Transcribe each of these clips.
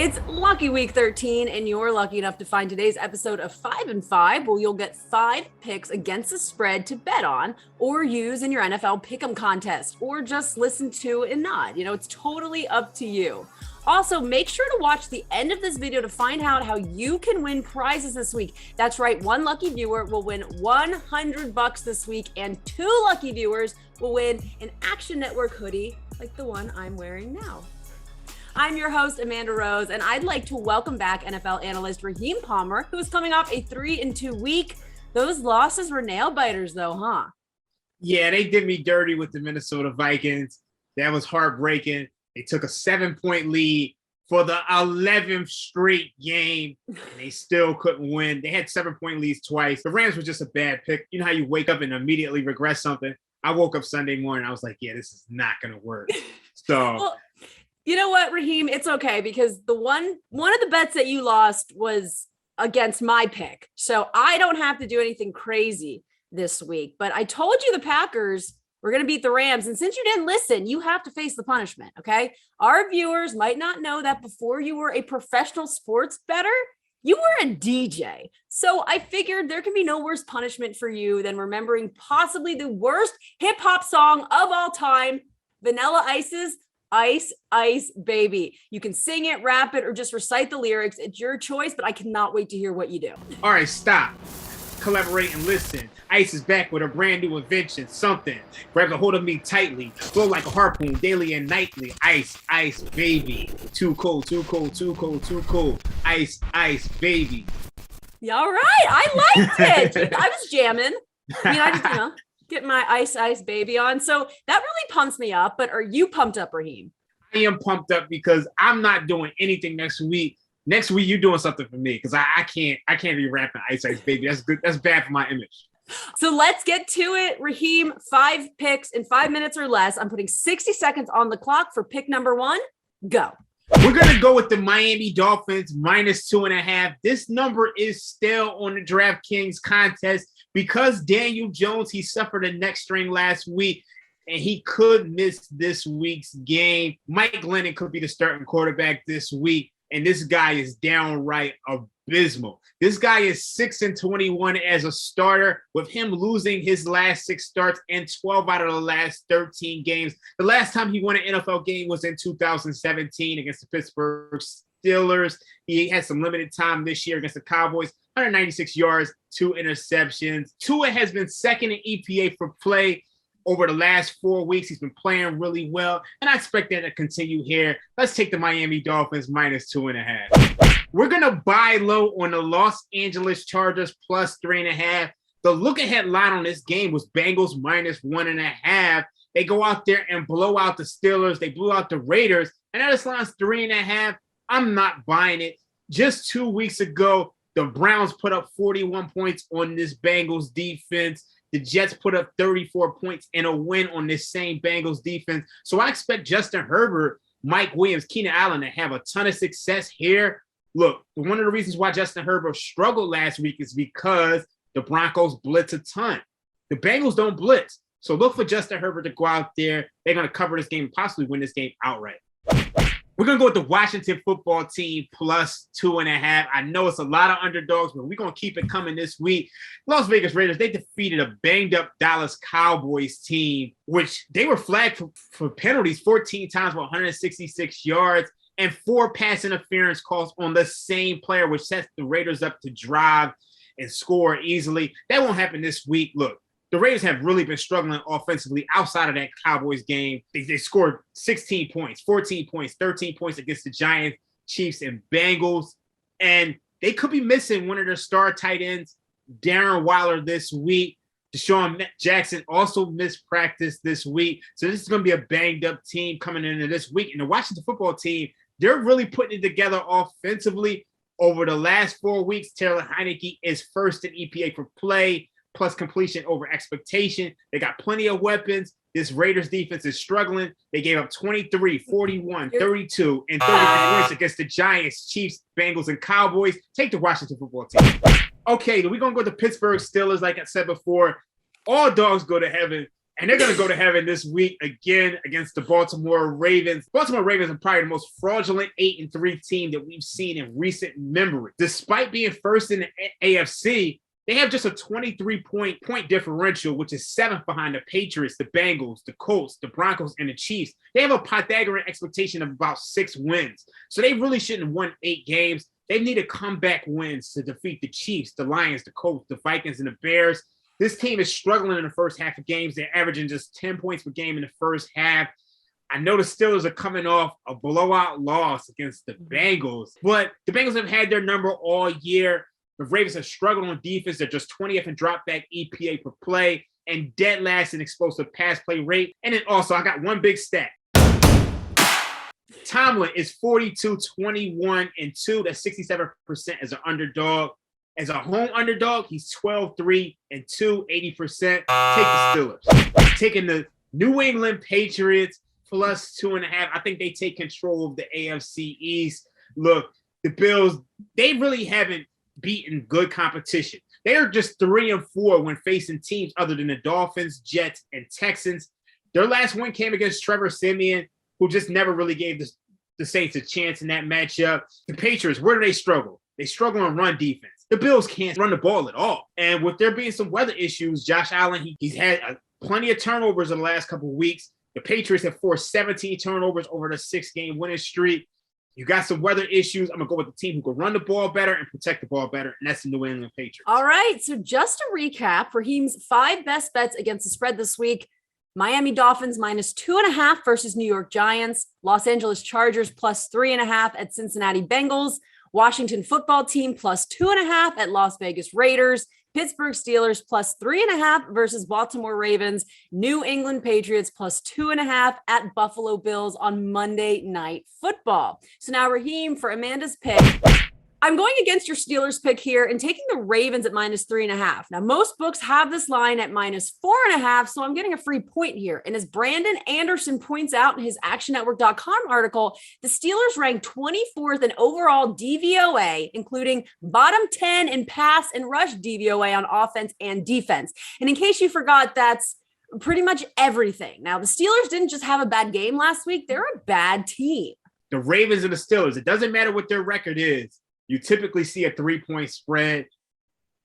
It's Lucky Week 13, and you're lucky enough to find today's episode of 5 and 5, where you'll get 5 picks against the spread to bet on or use in your NFL pick'em contest, or just listen to and nod. It's totally up to you. Also, make sure to watch the end of this video to find out how you can win prizes this week. That's right, one lucky viewer will win $100 this week, and 2 lucky viewers will win an Action Network hoodie like the one I'm wearing now. I'm your host, Amanda Rose, and I'd like to welcome back NFL analyst Raheem Palmer, who's coming off a 3-2 week. Those losses were nail biters, though, huh? Yeah, they did me dirty with the Minnesota Vikings. That was heartbreaking. They took a 7-point lead for the 11th straight game, and they still couldn't win. They had 7-point leads twice. The Rams were just a bad pick. You know how you wake up and immediately regret something? I woke up Sunday morning. I was like, yeah, this is not going to work. So... Well, you know what, Raheem? It's okay, because the one of the bets that you lost was against my pick. So I don't have to do anything crazy this week. But I told you the Packers were going to beat the Rams. And since you didn't listen, you have to face the punishment, okay? Our viewers might not know that before you were a professional sports bettor, you were a DJ. So I figured there can be no worse punishment for you than remembering possibly the worst hip hop song of all time, Vanilla Ice's Ice, Ice, Baby. You can sing it, rap it, or just recite the lyrics. It's your choice, but I cannot wait to hear what you do. All right, stop. Collaborate and listen. Ice is back with a brand new invention, something. Grab a hold of me tightly. Flow like a harpoon, daily and nightly. Ice, ice, baby. Too cold, too cold, too cold, too cold. Ice, ice, baby. Yeah, all right. I liked it. I was jamming. I just, get my Ice Ice Baby on. So that really pumps me up. But are you pumped up, Raheem? I am pumped up because I'm not doing anything next week. Next week, you're doing something for me because I can't be rapping Ice Ice Baby. That's good. That's bad for my image. So let's get to it. Raheem, 5 picks in 5 minutes or less. I'm putting 60 seconds on the clock for pick number 1. Go. We're going to go with the Miami Dolphins -2.5. This number is still on the DraftKings contest because Daniel Jones, he suffered a neck strain last week and he could miss this week's game. Mike Glennon could be the starting quarterback this week, and this guy is downright abysmal. This guy is 6-21 as a starter, with him losing his last 6 starts and 12 out of the last 13 games. The last time he won an NFL game was in 2017 against the Pittsburgh Steelers. He had some limited time this year against the Cowboys, 196 yards, 2 interceptions. Tua has been second in EPA for play over the last 4 weeks. He's been playing really well, and I expect that to continue here. Let's take the Miami Dolphins -2.5. We're going to buy low on the Los Angeles Chargers +3.5. The look-ahead line on this game was Bengals -1.5. They go out there and blow out the Steelers. They blew out the Raiders, and that line's 3.5. I'm not buying it. Just 2 weeks ago, the Browns put up 41 points on this Bengals defense. The Jets put up 34 points in a win on this same Bengals defense. So I expect Justin Herbert, Mike Williams, Keenan Allen to have a ton of success here. Look, one of the reasons why Justin Herbert struggled last week is because the Broncos blitz a ton. The Bengals don't blitz. So look for Justin Herbert to go out there. They're going to cover this game, possibly win this game outright. We're going to go with the Washington football team +2.5. I know it's a lot of underdogs, but we're going to keep it coming this week. Las Vegas Raiders, they defeated a banged-up Dallas Cowboys team, which they were flagged for penalties 14 times with 166 yards and 4 pass interference calls on the same player, which sets the Raiders up to drive and score easily. That won't happen this week. Look, the Raiders have really been struggling offensively outside of that Cowboys game. They scored 16 points, 14 points, 13 points against the Giants, Chiefs, and Bengals. And they could be missing one of their star tight ends, Darren Waller, this week. Deshaun Jackson also missed practice this week. So this is going to be a banged-up team coming into this week. And the Washington football team, they're really putting it together offensively. Over the last 4 weeks, Taylor Heineke is first in EPA for play, plus completion over expectation. They got plenty of weapons. This Raiders defense is struggling. They gave up 23, 41, 32, and 33 points against the Giants, Chiefs, Bengals, and Cowboys. Take the Washington football team. Okay, we're going to go to Pittsburgh Steelers. Like I said before, all dogs go to heaven And they're going to go to heaven this week again against the Baltimore Ravens. Baltimore Ravens are probably the most fraudulent 8-3 team that we've seen in recent memory. Despite being first in the AFC, they have just a 23-point differential, which is 7th behind the Patriots, the Bengals, the Colts, the Broncos, and the Chiefs. They have a Pythagorean expectation of about 6 wins. So they really shouldn't have won 8 games. They needed comeback wins to defeat the Chiefs, the Lions, the Colts, the Vikings, and the Bears. This team is struggling in the first half of games. They're averaging just 10 points per game in the first half. I know the Steelers are coming off a blowout loss against the Bengals, but the Bengals have had their number all year. The Ravens are struggling on defense. They're just 20th in dropback EPA per play and dead last in explosive pass play rate. And then also, I got one big stat. Tomlin is 42-21-2. That's 67% as an underdog. As a home underdog, he's 12-3-2, 80%. Take the Steelers. Taking the New England Patriots plus 2.5. I think they take control of the AFC East. Look, the Bills, they really haven't beaten good competition. They are just 3-4 when facing teams other than the Dolphins, Jets, and Texans. Their last win came against Trevor Siemian, who just never really gave the Saints a chance in that matchup. The Patriots, where do they struggle? They struggle on run defense. The Bills can't run the ball at all. And with there being some weather issues, Josh Allen, he's had plenty of turnovers in the last couple of weeks. The Patriots have forced 17 turnovers over the 6-game winning streak. You got some weather issues. I'm going to go with the team who can run the ball better and protect the ball better, and that's the New England Patriots. All right, so just to recap, Raheem's 5 best bets against the spread this week: Miami Dolphins minus 2.5 versus New York Giants, Los Angeles Chargers plus 3.5 at Cincinnati Bengals, Washington football team plus 2.5 at Las Vegas Raiders, Pittsburgh Steelers plus 3.5 versus Baltimore Ravens, New England Patriots plus 2.5 at Buffalo Bills on Monday Night Football. So now, Raheem, for Amanda's pick, I'm going against your Steelers pick here and taking the Ravens at minus 3.5. Now, most books have this line at minus 4.5, so I'm getting a free point here. And as Brandon Anderson points out in his actionnetwork.com article, the Steelers rank 24th in overall DVOA, including bottom 10 in pass and rush DVOA on offense and defense. And in case you forgot, that's pretty much everything. Now, the Steelers didn't just have a bad game last week. They're a bad team. The Ravens and the Steelers, it doesn't matter what their record is. You typically see a 3-point spread.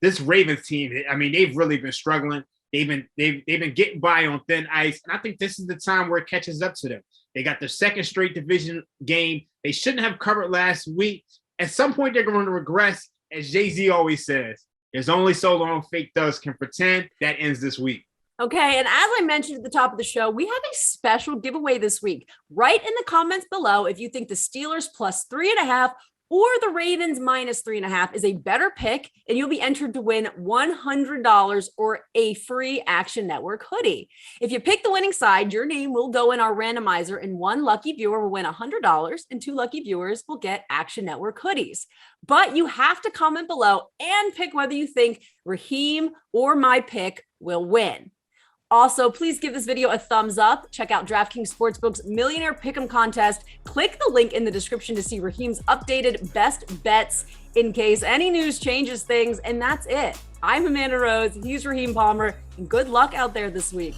This Ravens team, I mean, they've really been struggling. They've been getting by on thin ice, and I think this is the time where it catches up to them. They got their second straight division game. They shouldn't have covered last week. At some point, they're going to regress, as Jay-Z always says. There's only so long fake thugs can pretend. That ends this week. Okay, and as I mentioned at the top of the show, we have a special giveaway this week. Write in the comments below if you think the Steelers plus 3.5 or the Ravens minus 3.5 is a better pick, and you'll be entered to win $100 or a free Action Network hoodie. If you pick the winning side, your name will go in our randomizer, and one lucky viewer will win $100, and 2 lucky viewers will get Action Network hoodies. But you have to comment below and pick whether you think Raheem or my pick will win. Also, please give this video a thumbs up. Check out DraftKings Sportsbook's Millionaire Pick'em contest. Click the link in the description to see Raheem's updated best bets in case any news changes things. And that's it. I'm Amanda Rose. He's Raheem Palmer. And good luck out there this week.